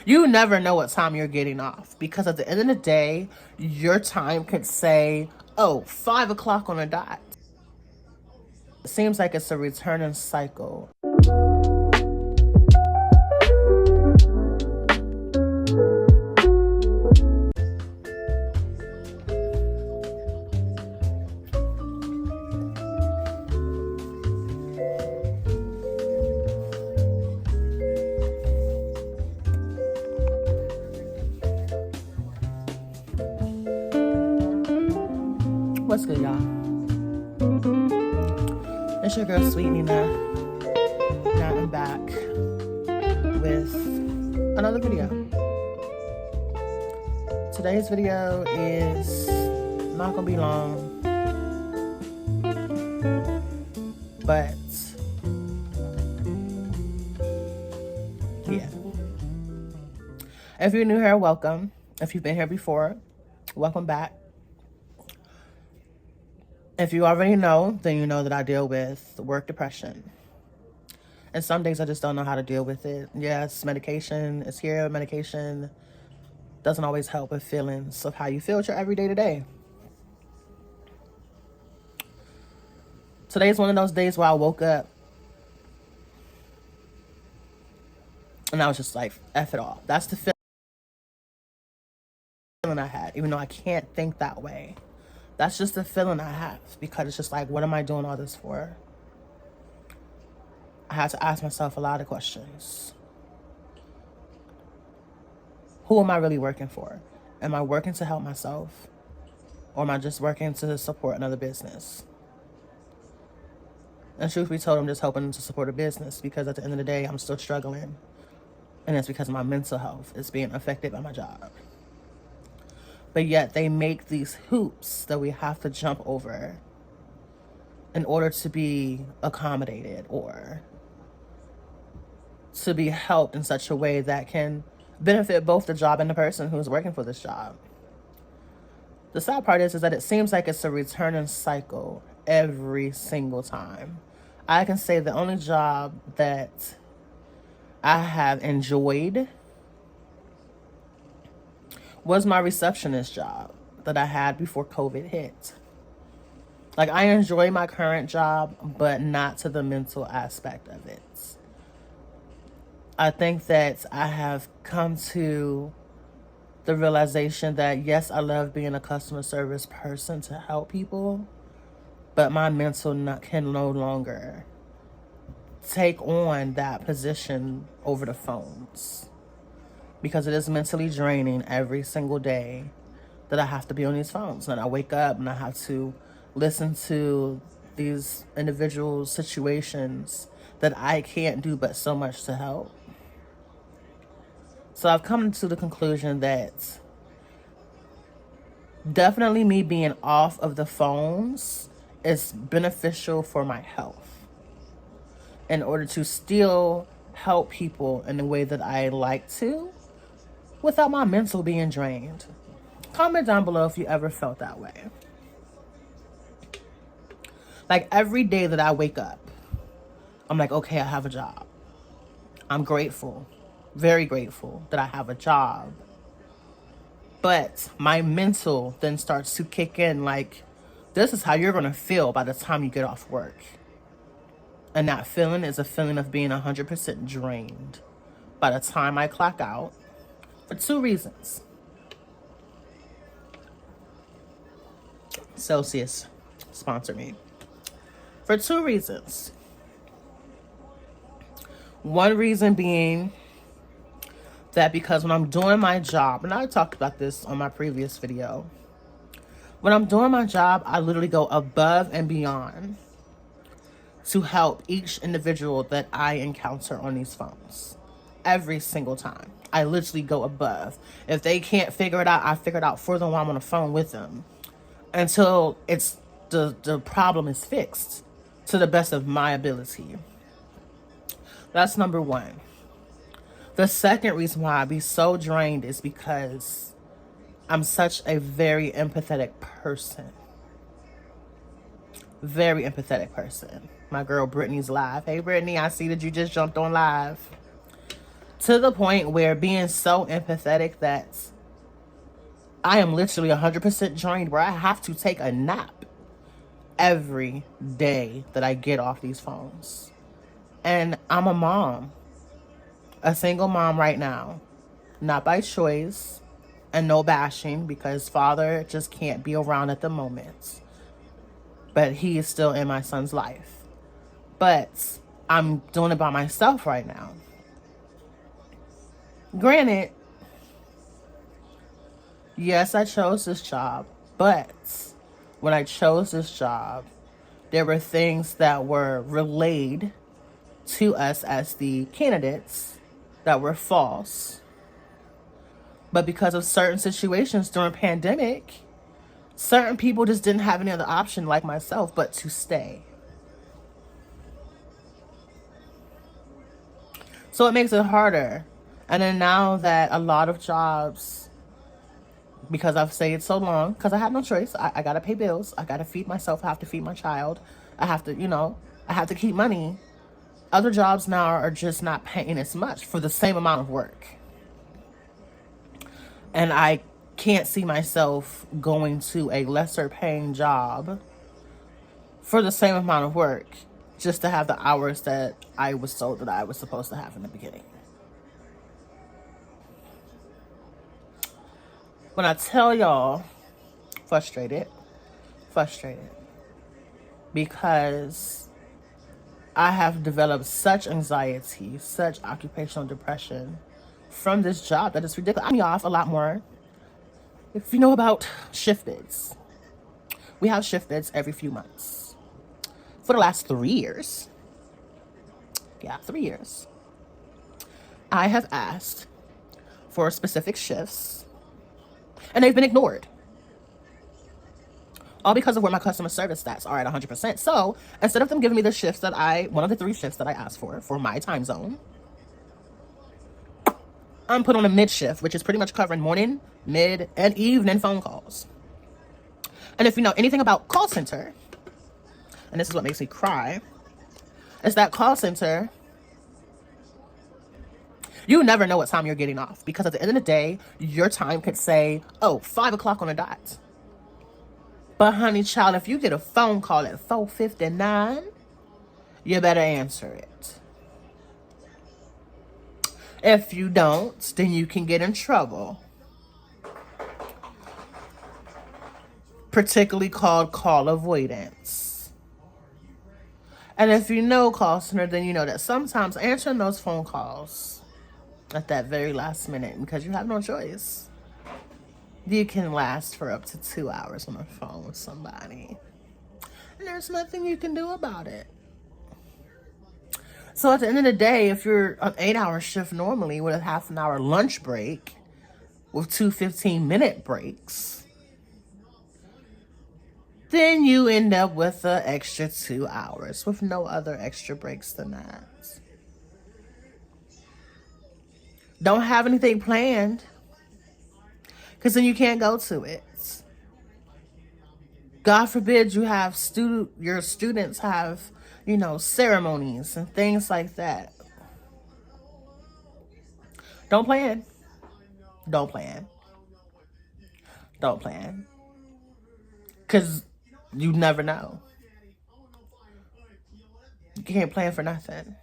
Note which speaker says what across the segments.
Speaker 1: You never know what time you're getting off, because at the end of the day, your time could say, oh, 5 o'clock on a dot. It seems like it's a returning cycle. What's good, y'all? It's your girl, Sweet Nina. Now I'm back with another video. Today's video is not gonna be long, but yeah. If you're new here, welcome. If you've been here before, welcome back. If you already know, then you know that I deal with work depression. And some days I just don't know how to deal with it. Yes, medication is here. Medication doesn't always help with feelings of how you feel your everyday to day. Today's one of those days where I woke up and I was just like, F it all. That's the feeling I had, even though I can't think that way. That's just the feeling I have, because it's just like, what am I doing all this for? I had to ask myself a lot of questions. Who am I really working for? Am I working to help myself? Or am I just working to support another business? And truth be told, I'm just hoping to support a business, because at the end of the day, I'm still struggling. And it's because my mental health is being affected by my job. But yet they make these hoops that we have to jump over in order to be accommodated or to be helped in such a way that can benefit both the job and the person who's working for this job. The sad part is that it seems like it's a returning cycle every single time. I can say the only job that I have enjoyed was my receptionist job that I had before COVID hit. Like, I enjoy my current job, but not to the mental aspect of it. I think that I have come to the realization that, yes, I love being a customer service person to help people, but my mental can no longer take on that position over the phones, because it is mentally draining every single day that I have to be on these phones. And I wake up and I have to listen to these individual situations that I can't do but so much to help. So I've come to the conclusion that definitely me being off of the phones is beneficial for my health, in order to still help people in the way that I like to, without my mental being drained. Comment down below if you ever felt that way. Like, every day that I wake up, I'm like, okay, I have a job. I'm grateful, very grateful that I have a job. But my mental then starts to kick in, like, this is how you're going to feel by the time you get off work. And that feeling is a feeling of being 100% drained by the time I clock out, for two reasons. Celsius, sponsor me. For two reasons. One reason being that because when I'm doing my job, and I talked about this on my previous video, when I'm doing my job, I literally go above and beyond to help each individual that I encounter on these phones. Every single time. I literally go above. If they can't figure it out, I figure it out for them while I'm on the phone with them, until it's the problem is fixed to the best of my ability. That's number one. The second reason why I be so drained is because I'm such a very empathetic person. Very empathetic person. My girl Brittany's live. Hey Brittany, I see that you just jumped on live. To the point where being so empathetic that I am literally 100% drained, where I have to take a nap every day that I get off these phones. And I'm a mom, a single mom right now, not by choice, and no bashing, because father just can't be around at the moment. But he is still in my son's life. But I'm doing it by myself right now. Granted, yes, I chose this job, but when I chose this job, there were things that were relayed to us as the candidates that were false. But because of certain situations during pandemic, certain people just didn't have any other option like myself but to stay. So it makes it harder. And then now that a lot of jobs, because I've stayed so long, because I have no choice. I got to pay bills. I got to feed myself. I have to feed my child. I have to, I have to keep money. Other jobs now are just not paying as much for the same amount of work. And I can't see myself going to a lesser paying job for the same amount of work just to have the hours that I was told that I was supposed to have in the beginning. When I tell y'all, frustrated, because I have developed such anxiety, such occupational depression from this job that it's ridiculous. I'm off a lot more. If you know about shift bids, we have shift bids every few months. For the last 3 years, 3 years, I have asked for specific shifts and they've been ignored. All because of where my customer service stats are at 100%. So instead of them giving me the shifts that one of the 3 shifts that I asked for my time zone, I'm put on a mid shift, which is pretty much covering morning, mid, and evening phone calls. And if you know anything about call center, and this is what makes me cry, is that call center, you never know what time you're getting off. Because at the end of the day, your time could say, 5 o'clock on the dot. But honey child, if you get a phone call at 4:59, you better answer it. If you don't, then you can get in trouble. Particularly called call avoidance. And if you know call center, then you know that sometimes answering those phone calls at that very last minute, because you have no choice, you can last for up to 2 hours on the phone with somebody. And there's nothing you can do about it. So at the end of the day, if you're an 8-hour shift normally with a half an hour lunch break with 2 15-minute breaks, then you end up with an extra 2 hours with no other extra breaks than that. Don't have anything planned, because then you can't go to it. God forbid you have your students have, ceremonies and things like that. Don't plan. Don't plan. Don't plan. Because you never know. You can't plan for nothing.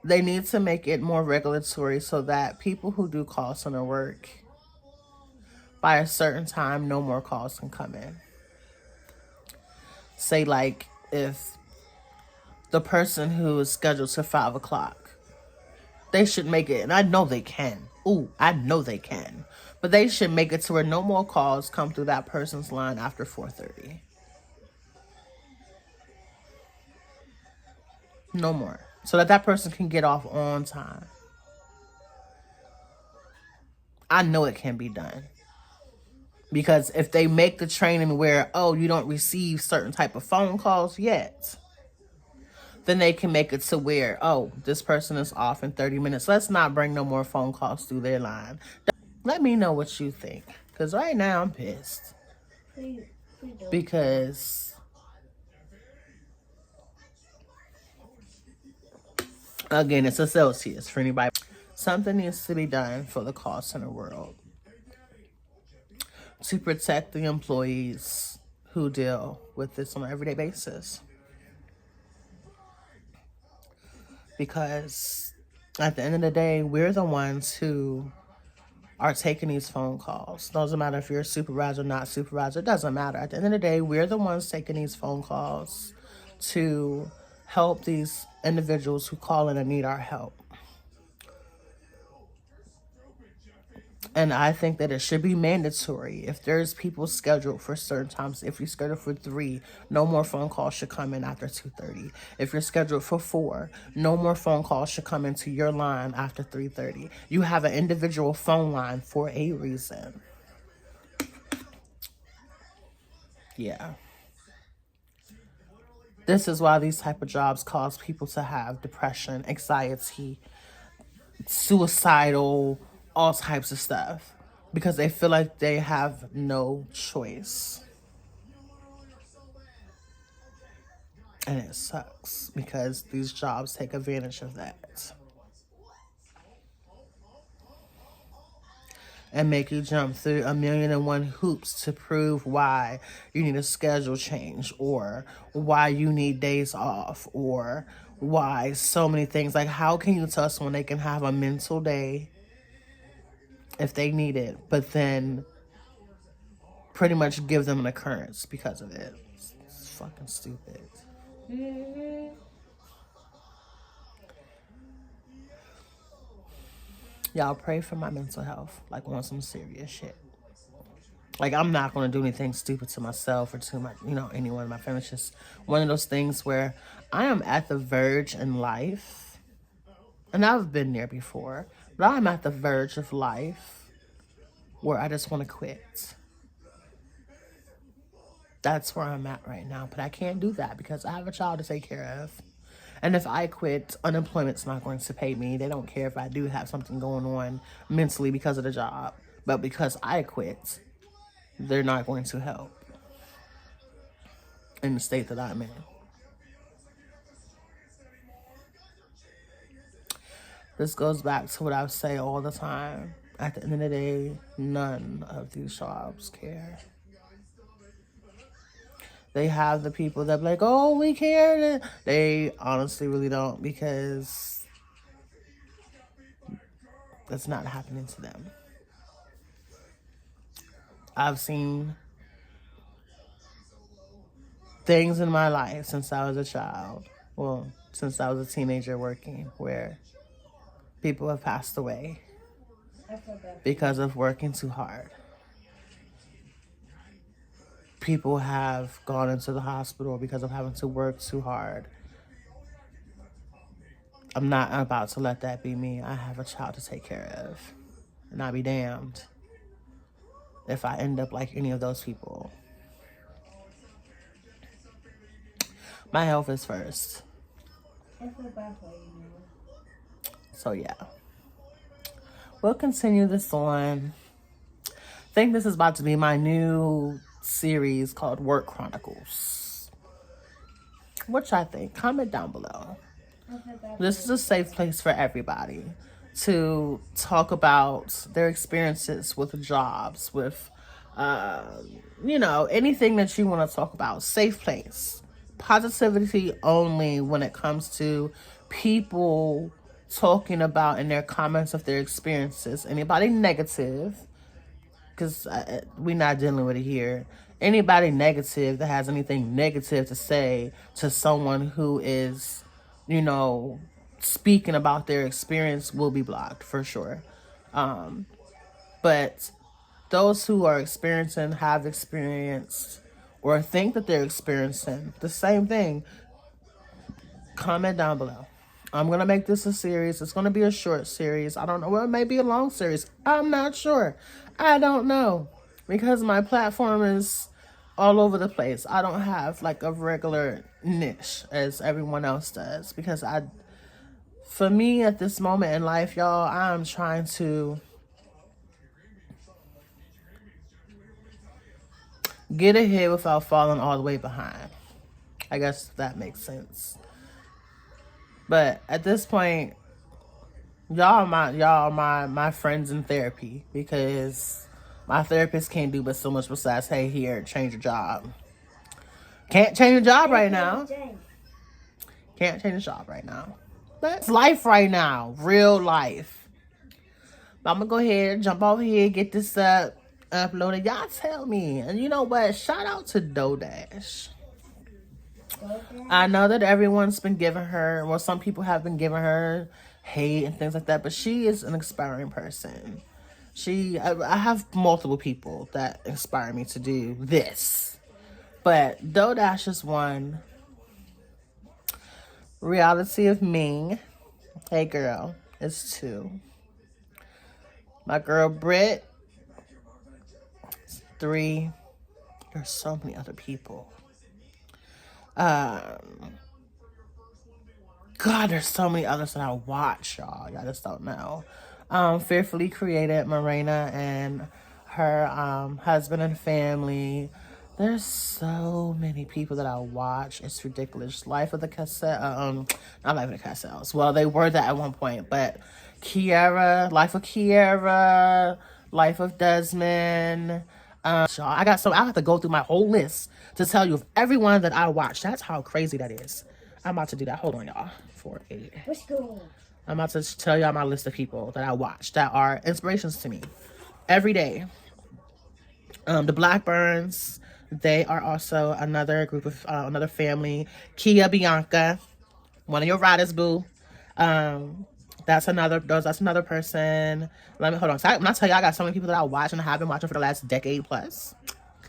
Speaker 1: They need to make it more regulatory so that people who do call center work, by a certain time, no more calls can come in. Say, like, if the person who is scheduled to 5 o'clock, they should make it, and I know they can. I know they can. But they should make it to where no more calls come through that person's line after 4:30. No more. So that person can get off on time. I know it can be done. Because if they make the training where, you don't receive certain type of phone calls yet, then they can make it to where, this person is off in 30 minutes. Let's not bring no more phone calls through their line. Let me know what you think. Because right now I'm pissed. Because Again, it's associates for anybody. Something needs to be done for the call center world to protect the employees who deal with this on an everyday basis. Because at the end of the day, we're the ones who are taking these phone calls. Doesn't matter if you're a supervisor or not supervisor. It doesn't matter. At the end of the day, we're the ones taking these phone calls to help these individuals who call in and need our help. And I think that it should be mandatory. If there's people scheduled for certain times, if you're scheduled for 3, no more phone calls should come in after 2:30. If you're scheduled for 4, no more phone calls should come into your line after 3:30. You have an individual phone line for a reason. Yeah. This is why these type of jobs cause people to have depression, anxiety, suicidal, all types of stuff. Because they feel like they have no choice. And it sucks because these jobs take advantage of that. And make you jump through 1,000,001 hoops to prove why you need a schedule change, or why you need days off, or why so many things. Like, how can you tell someone they can have a mental day if they need it, but then pretty much give them an occurrence because of it? It's fucking stupid. Y'all pray for my mental health, like on some serious shit. Like, I'm not going to do anything stupid to myself or to my, anyone in my family. It's just one of those things where I am at the verge in life, and I've been there before, but I'm at the verge of life where I just want to quit. That's where I'm at right now, but I can't do that because I have a child to take care of. And if I quit, unemployment's not going to pay me. They don't care if I do have something going on mentally because of the job. But because I quit, they're not going to help in the state that I'm in. This goes back to what I say all the time. At the end of the day, none of these jobs care. They have the people that be like, oh, we care. They honestly really don't, because that's not happening to them. I've seen things in my life since I was a child, well, since I was a teenager working, where people have passed away because of working too hard. People have gone into the hospital because of having to work too hard. I'm not about to let that be me. I have a child to take care of. And I'll be damned if I end up like any of those people. My health is first. So yeah. We'll continue this on. I think this is about to be my new series called Work Chronicles. What y'all think? Comment down below. This is a safe place for everybody to talk about their experiences with jobs, with, anything that you want to talk about. Safe place. Positivity only when it comes to people talking about in their comments of their experiences. Anybody negative, because we're not dealing with it here. Anybody negative that has anything negative to say to someone who is, speaking about their experience will be blocked for sure. But those who are experiencing, have experienced, or think that they're experiencing the same thing, comment down below. I'm going to make this a series. It's going to be a short series. I don't know. Well, it may be a long series. I'm not sure. I don't know. Because my platform is all over the place. I don't have like a regular niche as everyone else does. Because for me at this moment in life, y'all, I'm trying to get ahead without falling all the way behind. I guess that makes sense. But at this point, y'all my friends in therapy, because my therapist can't do but so much besides, hey, here, change your job. Can't change your job right now. Can't change the job right now. But it's life right now. Real life. But I'm gonna go ahead, jump over here, get this uploaded. Y'all tell me. And you know what? Shout out to DoorDash. I know that everyone's been giving her, well, some people have been giving her hate and things like that, but she is an inspiring person. I have multiple people that inspire me to do this. But DoorDash is one. Reality of Ming. Hey girl, it's two. My girl Britt. It's three. There's so many other people. God, there's so many others that I watch, y'all. Y'all just don't know. Fearfully Created, Marina and her husband and family. There's so many people that I watch. It's ridiculous. Life of the Cassell, not Life of the Cassells. Well, they were that at one point, but Kiara, Life of Kiara, Life of Desmond. Y'all, I have to go through my whole list to tell you of everyone that I watch. That's how crazy that is. I'm about to do that. Hold on, y'all. 4, 8.
Speaker 2: Let's go.
Speaker 1: I'm about to tell y'all my list of people that I watch that are inspirations to me every day. The Blackburns, they are also another group of another family. Kia Bianca, one of your riders, boo. That's another person. Let me hold on. So I'm not telling you, I got so many people that I watch and I have been watching for the last decade plus,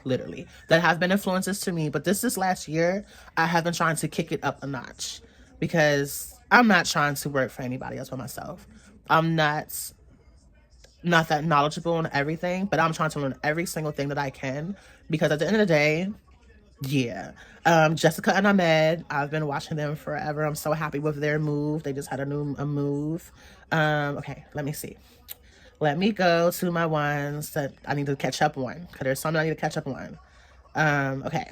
Speaker 1: literally, that have been influences to me. But this last year, I have been trying to kick it up a notch because I'm not trying to work for anybody else but myself. I'm not that knowledgeable on everything, but I'm trying to learn every single thing that I can, because at the end of the day, yeah. Jessica and Ahmed, I've been watching them forever. I'm so happy with their move. They just had a move. Okay, let me see. Let me go to my ones that I need to catch up on, because there's some I need to catch up on. Okay.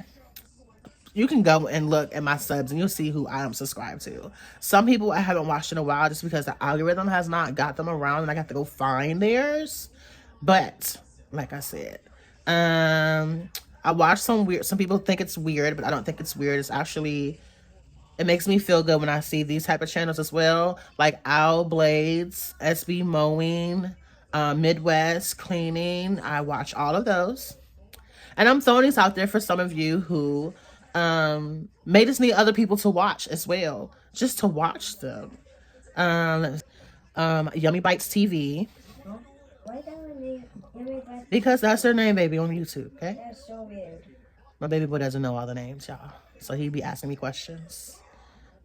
Speaker 1: You can go and look at my subs and you'll see who I am subscribed to. Some people I haven't watched in a while just because the algorithm has not got them around and I got to go find theirs. But, like I said, I watch some people think it's weird, but I don't think it's weird. It's actually, it makes me feel good when I see these type of channels as well. Like Owl Blades, SB Mowing, Midwest Cleaning. I watch all of those. And I'm throwing these out there for some of you who may just need other people to watch as well. Just to watch them. Yummy Bites TV.
Speaker 2: Why don't we Yummy Bites?
Speaker 1: Because that's their name, baby, on YouTube, okay?
Speaker 2: That's so weird.
Speaker 1: My baby boy doesn't know all the names, y'all. So he'd be asking me questions.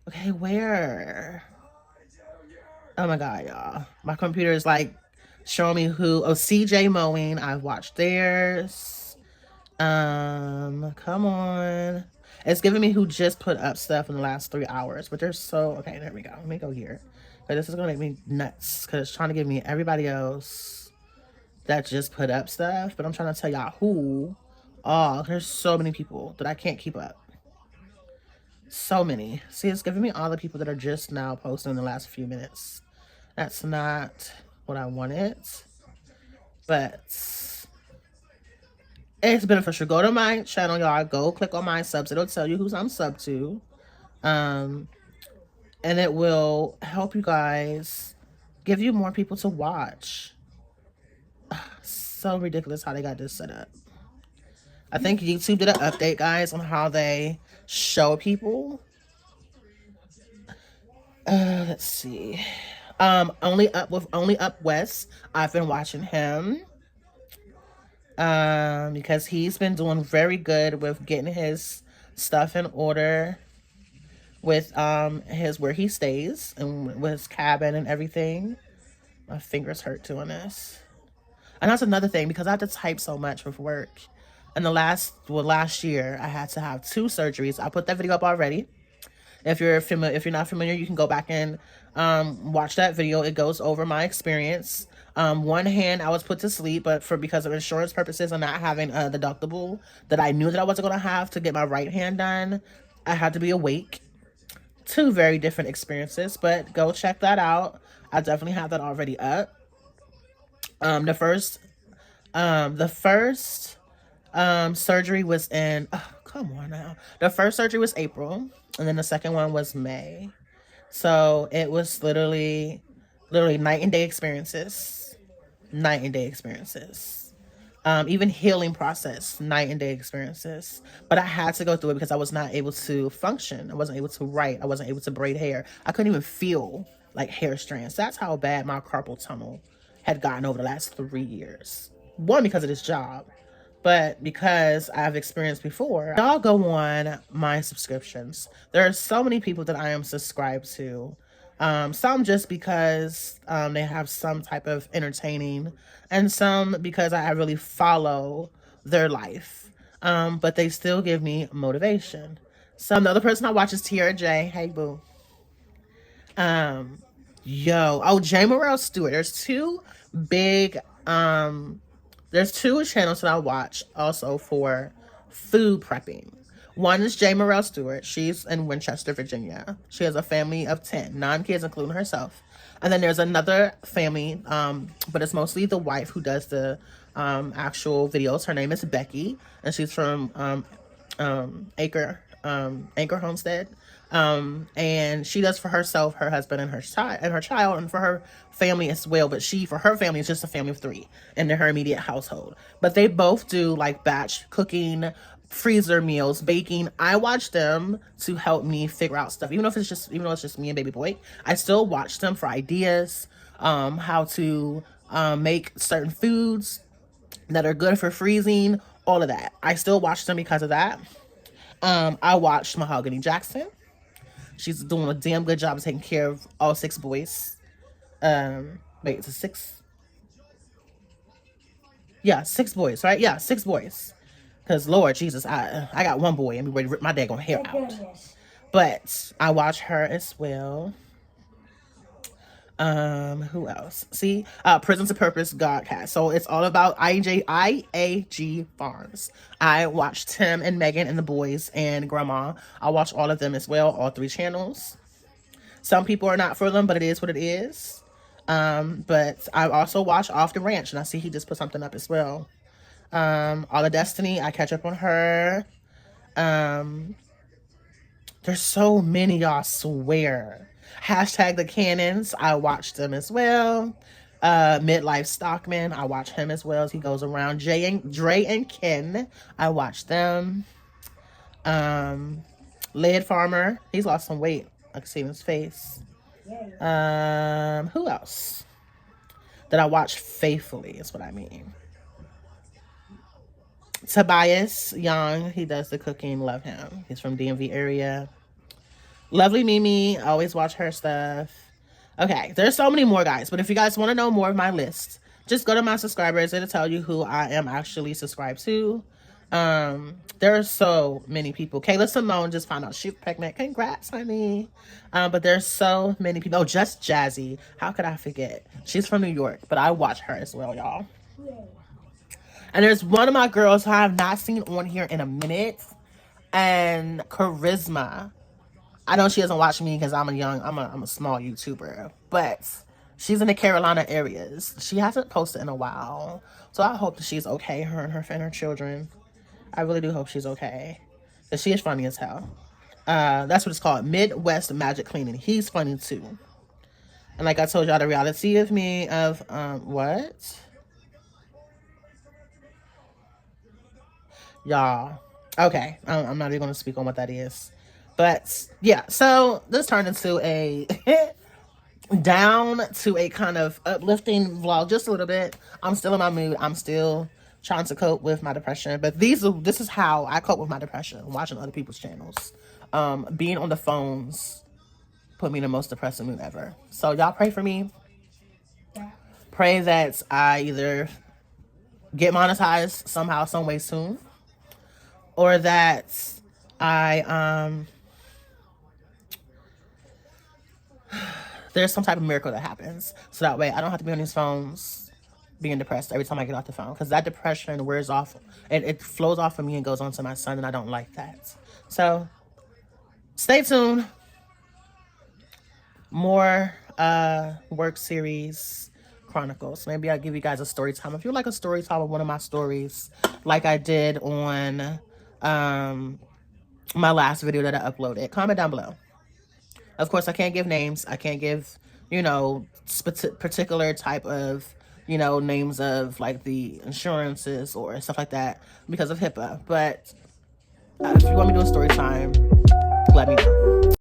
Speaker 1: Okay, where? Oh my God, y'all. My computer is like showing me who. Oh, CJ Mowing. I've watched theirs. Come on. It's giving me who just put up stuff in the last 3 hours. But they're so... Okay, there we go. Let me go here. But this is going to make me nuts, because it's trying to give me everybody else that just put up stuff. But I'm trying to tell y'all who. Oh, there's so many people that I can't keep up. So many. See, it's giving me all the people that are just now posting in the last few minutes. That's not what I wanted. But it's beneficial. Go to my channel, y'all. Go click on my subs. It'll tell you who I'm sub to. And it will help you guys, give you more people to watch. So ridiculous how they got this set up. I think YouTube did an update, guys, on how they show people. Let's see. Only Up West. I've been watching him. Because he's been doing very good with getting his stuff in order with where he stays and with his cabin and everything. My fingers hurt doing this. And that's another thing, because I have to type so much with work. And last year I had to have 2 surgeries. I put that video up already. If you're not familiar, you can go back and watch that video. It goes over my experience. One hand I was put to sleep, but because of insurance purposes and not having a deductible that I knew that I wasn't going to have to get my right hand done, I had to be awake two very different experiences, but go check that out. I definitely have that already up. The first surgery was in, oh, come on now. The first surgery was April, and then the second one was May. So it was literally night and day experiences. Night and day experiences. Even healing process, night and day experiences. But I had to go through it because I was not able to function. I wasn't able to write. I wasn't able to braid hair. I couldn't even feel like hair strands. That's how bad my carpal tunnel had gotten over the last 3 years. One, because of this job, but because I've experienced before. Y'all go on my subscriptions. There are so many people that I am subscribed to. Some just because they have some type of entertaining, and some because I really follow their life. But they still give me motivation. So the other person I watch is Tiara J. Hey, boo. J. Morrell Stewart. Big, there's two channels that I watch also for food prepping. One is J. Morrell Stewart. She's in Winchester, Virginia. She has a family of 10, 9 kids, including herself. And then there's another family, but it's mostly the wife who does the actual videos. Her name is Becky, and she's from Anchor Homestead. And she does for herself, her husband, and her child, and for her family as well. But for her family, it's just a family of 3 in her immediate household. But they both do like batch cooking, freezer meals, baking. I watch them to help me figure out stuff. Even though it's just me and baby boy, I still watch them for ideas, how to make certain foods that are good for freezing, all of that. I still watch them because of that. I watched Mahogany Jackson. She's doing a damn good job of taking care of all 6 boys. It's a 6. Yeah, 6 boys, right? Yeah, 6 boys. Because Lord Jesus, I got 1 boy and be ready to rip my daggone hair out. But I watch her as well. Who else? See, Prison to Purpose Godcast. So it's all about IAG Farms. I watch Tim and Megan and the boys and Grandma. I watch all of them as well, all 3 channels. Some people are not for them, but it is what it is. But I also watch Off the Ranch, and I see he just put something up as well. All of Destiny, I catch up on her. There's so many, y'all, swear. Hashtag the Cannons, I watch them as well. Midlife Stockman, I watch him as well as he goes around. Dre and Ken, I watch them. Lead Farmer, he's lost some weight. I can see in his face. Who else that I watch faithfully is what I mean. Tobias Young, he does the cooking, love him. He's from DMV area. Lovely Mimi, I always watch her stuff. Okay, there's so many more, guys, but if you guys want to know more of my list, just go to my subscribers. It'll tell you who I am actually subscribed to. There are so many people. Kayla Simone just found out she's pregnant. Congrats, honey. But there's so many people. Oh, Just Jazzy. How could I forget? She's from New York, but I watch her as well, y'all. And there's one of my girls who I have not seen on here in a minute, and Charisma. I know she doesn't watch me because I'm a small YouTuber, but she's in the Carolina areas. She hasn't posted in a while, so I hope that she's okay, her and her children. I really do hope she's okay, because she is funny as hell. That's what it's called, Midwest Magic Cleaning. He's funny too. And like I told y'all, the reality of me of what? Y'all. Okay, I'm not even going to speak on what that is. But yeah, so this turned into a down to a kind of uplifting vlog just a little bit. I'm still in my mood. I'm still trying to cope with my depression. But this is how I cope with my depression, watching other people's channels. Being on the phones put me in the most depressing mood ever. So y'all pray for me. Pray that I either get monetized somehow, some way soon, or that I there's some type of miracle that happens, so that way I don't have to be on these phones being depressed every time I get off the phone, because that depression wears off. It flows off of me and goes on to my son, and I don't like that. So stay tuned. more work series chronicles. Maybe I'll give you guys a story time. If you like a story time of one of my stories, like I did on my last video that I uploaded, comment down below. Of course, I can't give names. I can't give, particular type of, names of like the insurances or stuff like that because of HIPAA. But if you want me to do a story time, let me know.